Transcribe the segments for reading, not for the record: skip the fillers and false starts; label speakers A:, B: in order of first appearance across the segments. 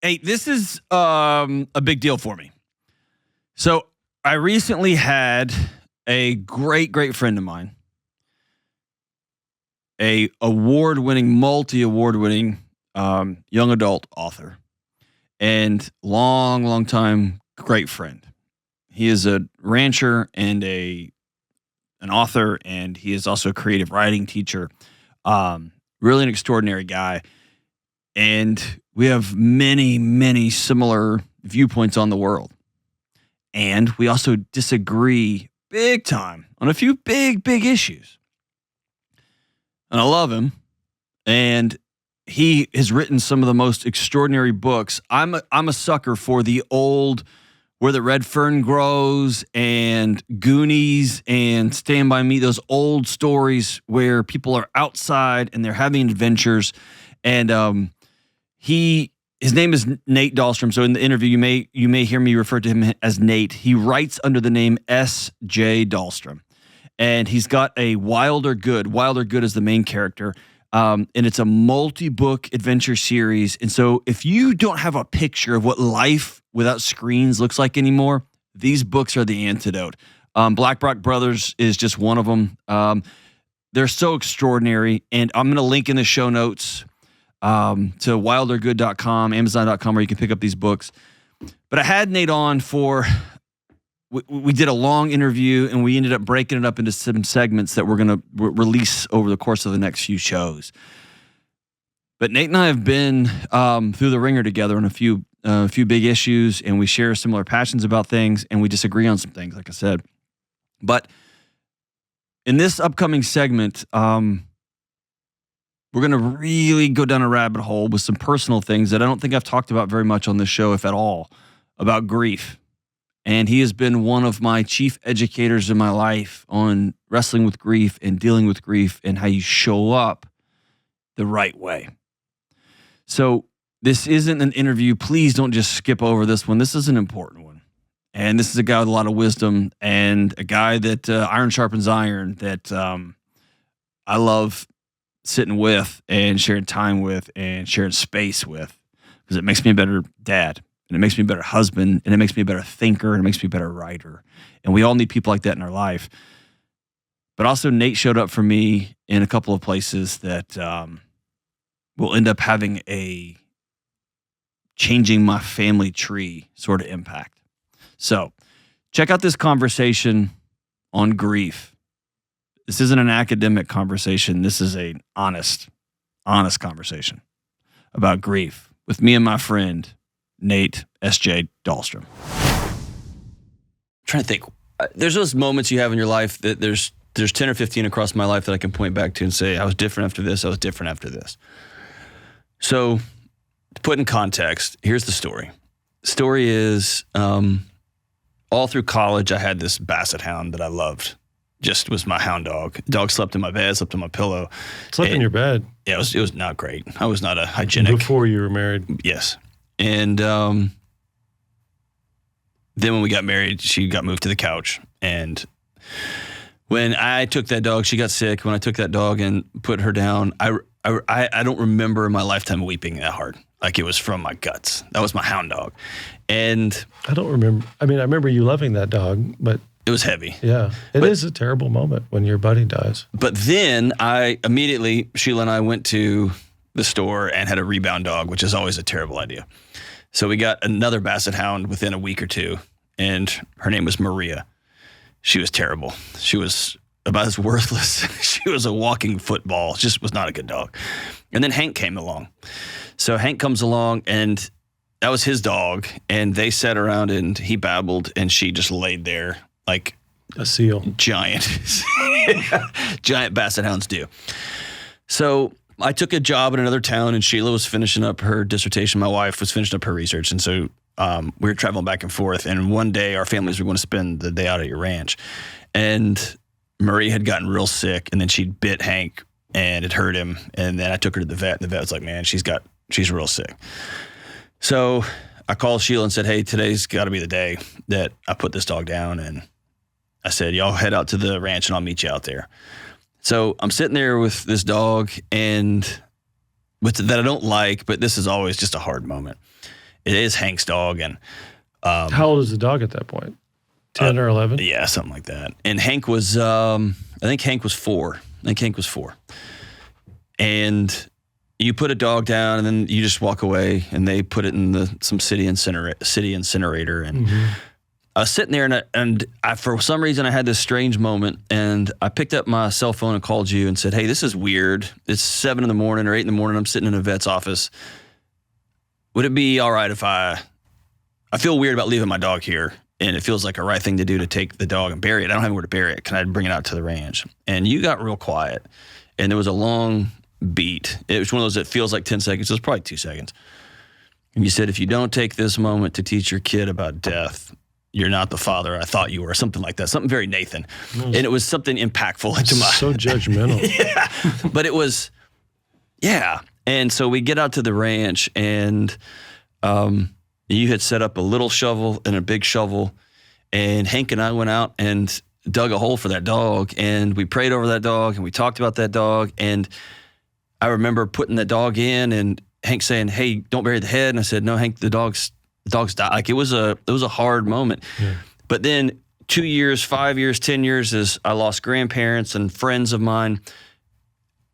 A: Hey, this is a big deal for me. So I recently had a great friend of mine, a multi-award-winning young adult author, and long time great friend. He is a rancher and an author, and he is also a creative writing teacher. Really an extraordinary guy. And we have many similar viewpoints on the world. And we also disagree big time on a few big issues. And I love him. And he has written some of the most extraordinary books. I'm a sucker for the old Where the Red Fern Grows and Goonies and Stand By Me, those old stories where people are outside and they're having adventures. And his name is Nate Dahlstrom. So in the interview, you may hear me refer to him as Nate. He writes under the name S.J. Dahlstrom. And he's got a Wilder Good. Wilder Good is the main character. And it's a multi-book adventure series. And so if you don't have a picture of what life without screens looks like anymore, these books are the antidote. Black Rock Brothers is just one of them. They're so extraordinary. And I'm going to link in the show notes to wildergood.com, amazon.com, where you can pick up these books. But I had Nate on we did a long interview, and we ended up breaking it up into some segments that we're going to release over the course of the next few shows. But Nate and I have been through the ringer together on a few big issues, and we share similar passions about things, and we disagree on some things, like I said. But in this upcoming segment, we're going to really go down a rabbit hole with some personal things that I don't think I've talked about very much on this show, if at all, about grief. And he has been one of my chief educators in my life on wrestling with grief and dealing with grief and how you show up the right way. So this isn't an interview. Please don't just skip over this one. This is an important one. And this is a guy with a lot of wisdom and a guy that iron sharpens iron that I love sitting with and sharing time with and sharing space with, because it makes me a better dad. And it makes me a better husband, and it makes me a better thinker, and it makes me a better writer. And we all need people like that in our life. But also, Nate showed up for me in a couple of places that will end up having a changing my family tree sort of impact. So, check out this conversation on grief. This isn't an academic conversation. This is an honest conversation about grief with me and my friend, Nate S.J. Dahlstrom. I'm trying to think. There's those moments you have in your life that there's 10 or 15 across my life that I can point back to and say, I was different after this, I was different after this. So, to put in context, here's the story. The story is, all through college, I had this basset hound that I loved. Just was my hound dog. The dog slept in my bed, slept on my pillow.
B: Slept in your bed?
A: Yeah, it was not great. I was not a hygienic.
B: Before you were married?
A: Yes. And then when we got married, she got moved to the couch. And when I took that dog, she got sick. When I took that dog and put her down, I don't remember in my lifetime weeping that hard. Like it was from my guts. That was my hound dog. And
B: I don't remember. I mean, I remember you loving that dog, but
A: it was heavy.
B: Yeah. It is a terrible moment when your buddy dies.
A: But then Sheila and I went to the store and had a rebound dog, which is always a terrible idea. So we got another basset hound within a week or two, and her name was Maria. She was terrible. She was about as worthless. She was a walking football. Just was not a good dog. And then Hank came along. So Hank comes along, and that was his dog, and they sat around, and he babbled, and she just laid there like
B: a seal.
A: Giant basset hounds do. So I took a job in another town, and Sheila was finishing up her dissertation. My wife was finishing up her research. And so we were traveling back and forth. And one day our families were going to spend the day out at your ranch. And Marie had gotten real sick, and then she'd bit Hank, and it hurt him. And then I took her to the vet. The vet was like, man, she's real sick. So I called Sheila and said, hey, today's got to be the day that I put this dog down. And I said, y'all head out to the ranch, and I'll meet you out there. So I'm sitting there with this dog that I don't like, but this is always just a hard moment.
C: It is Hank's dog, and
B: How old is the dog at that point? 10 or 11?
C: yeah, something like that. And Hank was, I think Hank was 4. And you put a dog down, and then you just walk away, and they put it in some city incinerator. And I was sitting there, and I, for some reason, I had this strange moment, and I picked up my cell phone and called you and said, "Hey, this is weird. It's 7 in the morning or 8 in the morning. I'm sitting in a vet's office. Would it be all right if I feel weird about leaving my dog here, and it feels like a right thing to do to take the dog and bury it. I don't have anywhere to bury it. Can I bring it out to the ranch?" And you got real quiet, and there was a long beat. It was one of those that feels like 10 seconds. It was probably 2 seconds. And you said, "If you don't take this moment to teach your kid about death, you're not the father I thought you were," something like that. Something very Nathan. And it was something impactful into my...
B: So judgmental.
C: Yeah. But it was, yeah. And so we get out to the ranch, and you had set up a little shovel and a big shovel, and Hank and I went out and dug a hole for that dog, and we prayed over that dog, and we talked about that dog. And I remember putting the dog in, and Hank saying, "Hey, don't bury the head." And I said, "No, Hank, the dog's died." Like, it was a hard moment. Yeah. But then 2 years, 5 years, 10 years, as I lost grandparents and friends of mine,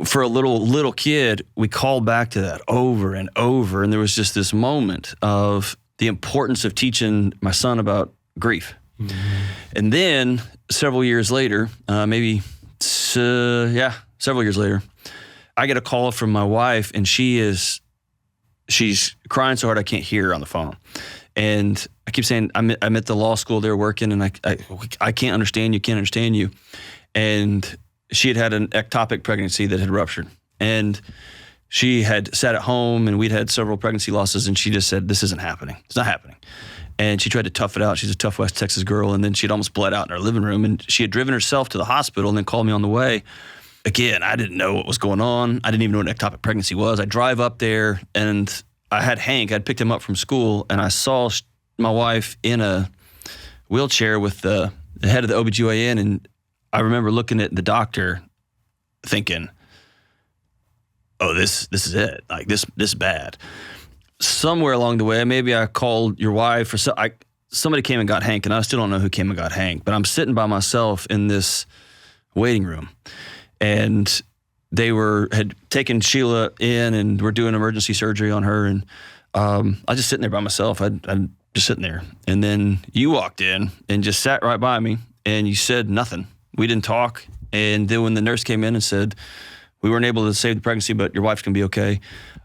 C: for a little kid, we called back to that over and over. And there was just this moment of the importance of teaching my son about grief. Mm-hmm. And then several years later, several years later, I get a call from my wife, and she's crying so hard I can't hear her on the phone. And I keep saying, I'm at the law school there working, and I can't understand you, can't understand you. And she had an ectopic pregnancy that had ruptured. And she had sat at home, and we'd had several pregnancy losses, and she just said, "This isn't happening. It's not happening." And she tried to tough it out. She's a tough West Texas girl. And then she'd almost bled out in her living room, and she had driven herself to the hospital and then called me on the way. Again, I didn't know what was going on. I didn't even know what an ectopic pregnancy was. I drive up there, and I had Hank. I'd picked him up from school, and I saw my wife in a wheelchair with the head of the OBGYN, and I remember looking at the doctor thinking, "Oh, this is it. Like, this is bad." Somewhere along the way, maybe I called your wife, or somebody came and got Hank, and I still don't know who came and got Hank, but I'm sitting by myself in this waiting room. And they had taken Sheila in, and were doing emergency surgery on her. And I was just sitting there by myself. I'm just sitting there. And then you walked in and just sat right by me, and you said nothing. We didn't talk. And then when the nurse came in and said, "We weren't able to save the pregnancy, but your wife's going to be okay,"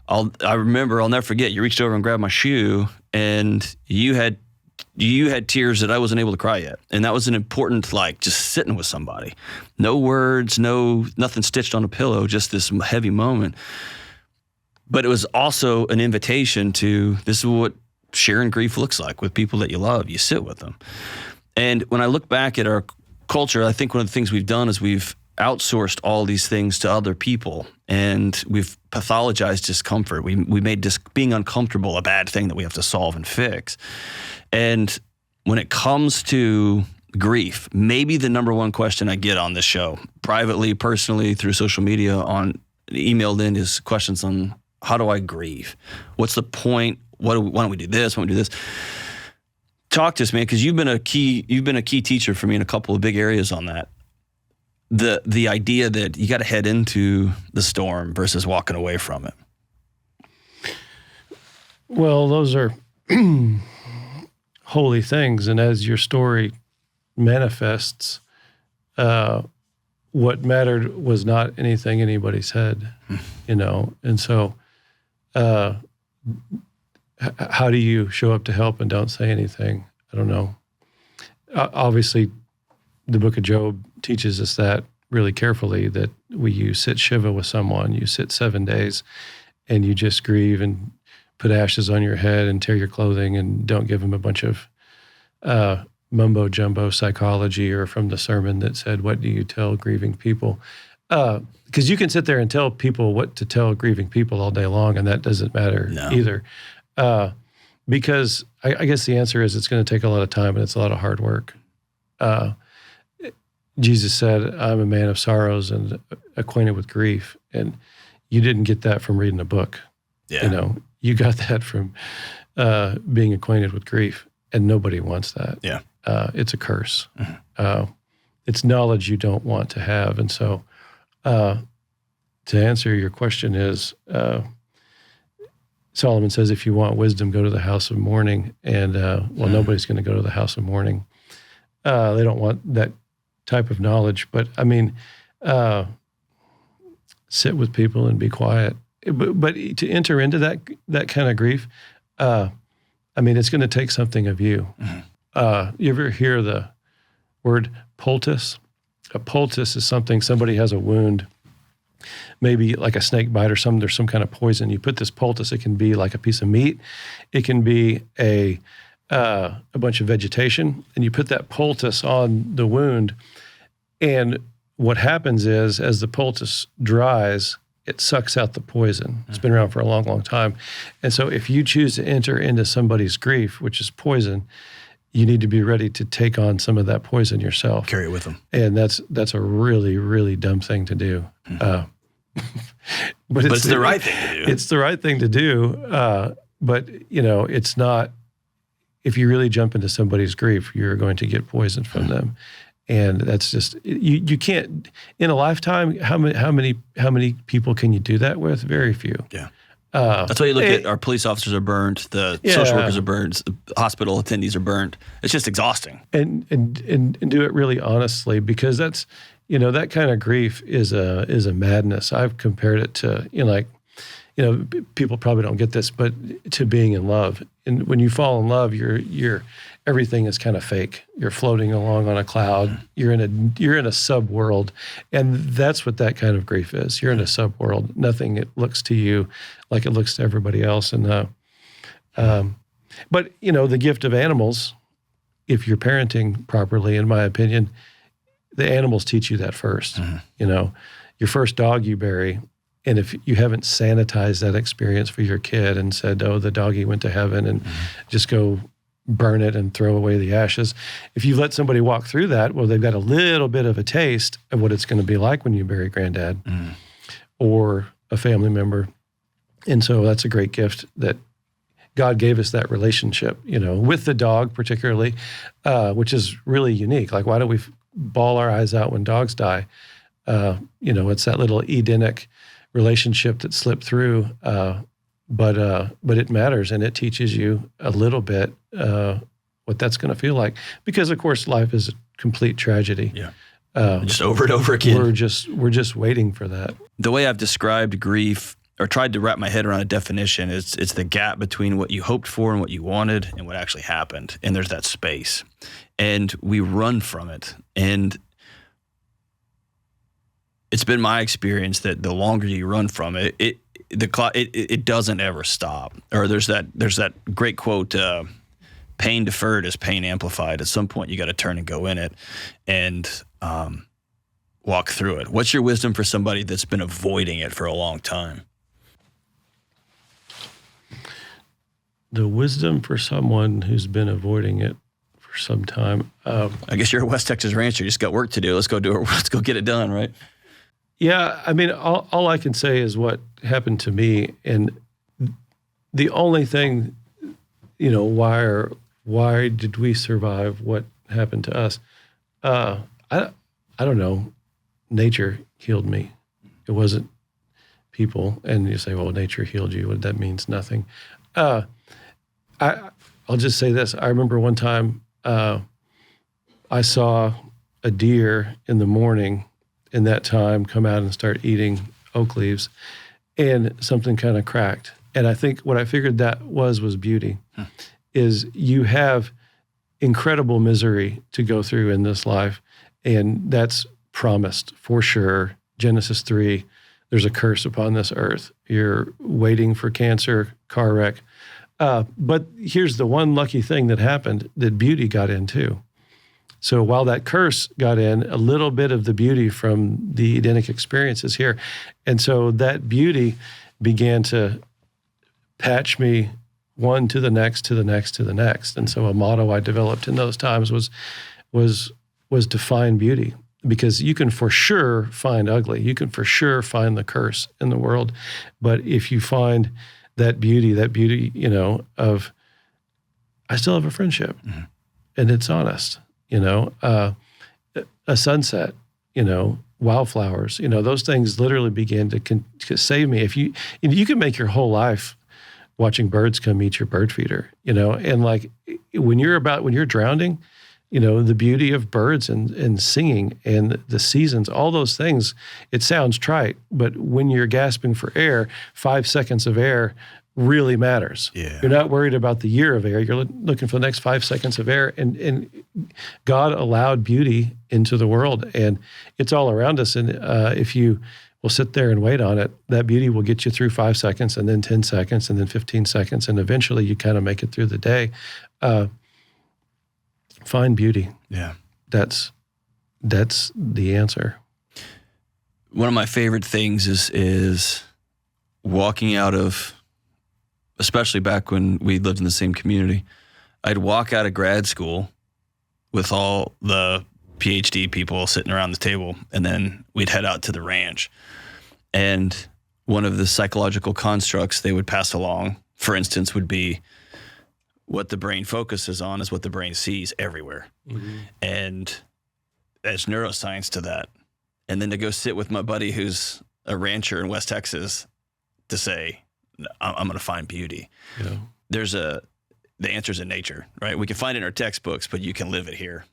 C: I remember, I'll never forget, you reached over and grabbed my shoe, and you had tears that I wasn't able to cry yet. And that was an important, just sitting with somebody. No words, nothing stitched on a pillow, just this heavy moment. But it was also an invitation to, this is what sharing grief looks like with people that you love. You sit with them. And when I look back at our culture, I think one of the things we've done is we've outsourced all these things to other people, and we've pathologized discomfort. We made being uncomfortable a bad thing that we have to solve and fix. And when it comes to grief, maybe the number one question I get on this show, privately, personally, through social media, emailed in, is questions on, how do I grieve? What's the point? Why don't we do this? Why don't we do this? Talk to us, man, because you've been a key teacher for me in a couple of big areas on that. The idea that you got to head into the storm versus walking away from it.
B: Well, those are holy things. And as your story manifests, what mattered was not anything anybody said, And so how do you show up to help and don't say anything? I don't know. Obviously, the book of Job teaches us that really carefully, that you sit Shiva with someone, you sit 7 days, and you just grieve and put ashes on your head and tear your clothing, and don't give them a bunch of mumbo jumbo psychology, or from the sermon that said, "What do you tell grieving people?" Because you can sit there and tell people what to tell grieving people all day long, and that doesn't matter either. Because I guess the answer is, it's going to take a lot of time, and it's a lot of hard work. Jesus said, "I'm a man of sorrows and acquainted with grief." And you didn't get that from reading a book. Yeah. You got that from being acquainted with grief, and nobody wants that.
C: Yeah.
B: It's a curse. It's knowledge you don't want to have. And so to answer your question is, Solomon says, if you want wisdom, go to the house of mourning. And, nobody's going to go to the house of mourning. They don't want that type of knowledge. But, I mean, sit with people and be quiet. But to enter into that kind of grief, I mean, it's going to take something of you. You ever hear the word poultice? A poultice is somebody has a wound, maybe like a snake bite or something. There's some kind of poison. You put this poultice. It can be like a piece of meat. It can be a bunch of vegetation, and you put that poultice on the wound. And what happens is, as the poultice dries, it sucks out the poison. It's been around for a long, long time. And so if you choose to enter into somebody's grief, which is poison, you need to be ready to take on some of that poison yourself.
C: Carry it with them.
B: And that's a really, really dumb thing to do. But
C: it's the right thing to do.
B: It's the right thing to do. But, it's not, if you really jump into somebody's grief, you're going to get poison from them. And that's just, you can't, in a lifetime, how many people can you do that with? Very few.
C: Yeah. That's why you look at our police officers are burned, the social workers are burned, the hospital attendees are burned. It's just exhausting. And
B: do it really honestly, because that's, that kind of grief is a madness. I've compared it to, people probably don't get this, but to being in love. And when you fall in love, you're everything is kind of fake. You're floating along on a cloud. You're in a sub world, and that's what that kind of grief is. You're in a sub world. Nothing it looks to you like it looks to everybody else. And but the gift of animals, if you're parenting properly, in my opinion, the animals teach you that first. Your first dog you bury. And if you haven't sanitized that experience for your kid and said, oh, the doggy went to heaven, and just go burn it and throw away the ashes. If you let somebody walk through that, well, they've got a little bit of a taste of what it's going to be like when you bury granddad or a family member. And so that's a great gift that God gave us, that relationship, with the dog particularly, which is really unique. Like, why do we bawl our eyes out when dogs die? It's that little Edenic relationship that slipped through, but it matters, and it teaches you a little bit what that's going to feel like. Because of course, life is a complete tragedy.
C: Yeah, just over and over again.
B: We're just waiting for that.
C: The way I've described grief, or tried to wrap my head around a definition, is it's the gap between what you hoped for and what you wanted and what actually happened, and there's that space, and we run from it. And it's been my experience that the longer you run from it, it doesn't ever stop. Or there's that great quote, pain deferred is pain amplified. At some point, you got to turn and go in it and walk through it. What's your wisdom for somebody that's been avoiding it for a long time?
B: The wisdom for someone who's been avoiding it for some time.
C: I guess you're a West Texas rancher. You just got work to do. Let's go do it. Let's go get it done, right?
B: Yeah, I mean, all I can say is what happened to me, and the only thing, why did we survive what happened to us? I don't know. Nature healed me. It wasn't people. And you say, well, nature healed you. What that means? Nothing. I'll just say this. I remember one time I saw a deer in the morning in that time come out and start eating oak leaves, and something kind of cracked. And I think what I figured that was beauty, is you have incredible misery to go through in this life, and that's promised for sure. Genesis 3, there's a curse upon this earth. You're waiting for cancer, car wreck. But here's the one lucky thing that happened, that beauty got in too. So while that curse got in, a little bit of the beauty from the Edenic experience is here. And so that beauty began to patch me one to the next, to the next, to the next. And so a motto I developed in those times was to find beauty, because you can for sure find ugly. You can for sure find the curse in the world. But if you find that beauty, of I still have a friendship,
A: Mhm.
B: and it's honest. A sunset, wildflowers, those things literally began to save me. If you can make your whole life watching birds come eat your bird feeder, and like when you're drowning, the beauty of birds and singing and the seasons, all those things, it sounds trite, but when you're gasping for air, 5 seconds of air really matters.
A: Yeah.
B: You're not worried about the year of air. You're looking for the next 5 seconds of air. And God allowed beauty into the world, and it's all around us. And if you will sit there and wait on it, that beauty will get you through 5 seconds, and then 10 seconds, and then 15 seconds, and eventually you kind of make it through the day. Find beauty.
A: Yeah.
B: That's the answer.
C: One of my favorite things is walking out of, especially back when we lived in the same community, I'd walk out of grad school with all the PhD people sitting around the table, and then we'd head out to the ranch. And one of the psychological constructs they would pass along, for instance, would be what the brain focuses on is what the brain sees everywhere.
B: Mm-hmm.
C: And there's neuroscience to that. And then to go sit with my buddy who's a rancher in West Texas to say, I'm going to find beauty. The answer's in nature, right? We can find it in our textbooks, but you can live it here.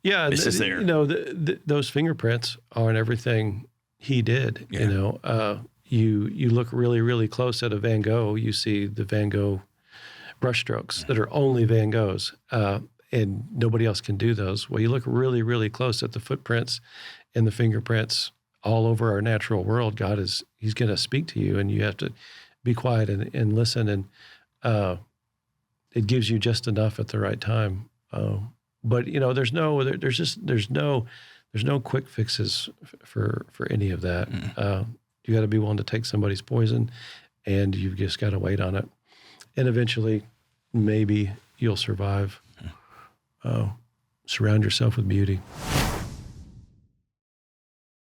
B: Yeah,
C: It's just there.
B: Those fingerprints are in everything he did.
C: Yeah.
B: You look really, really close at a Van Gogh, you see the Van Gogh brushstrokes that are only Van Goghs, and nobody else can do those. Well, you look really, really close at the footprints and the fingerprints all over our natural world. He's going to speak to you, and you have to be quiet and listen, and it gives you just enough at the right time. But there's no quick fixes for any of that. You got to be willing to take somebody's poison, and you've just got to wait on it, and eventually, maybe you'll survive. Surround yourself with beauty.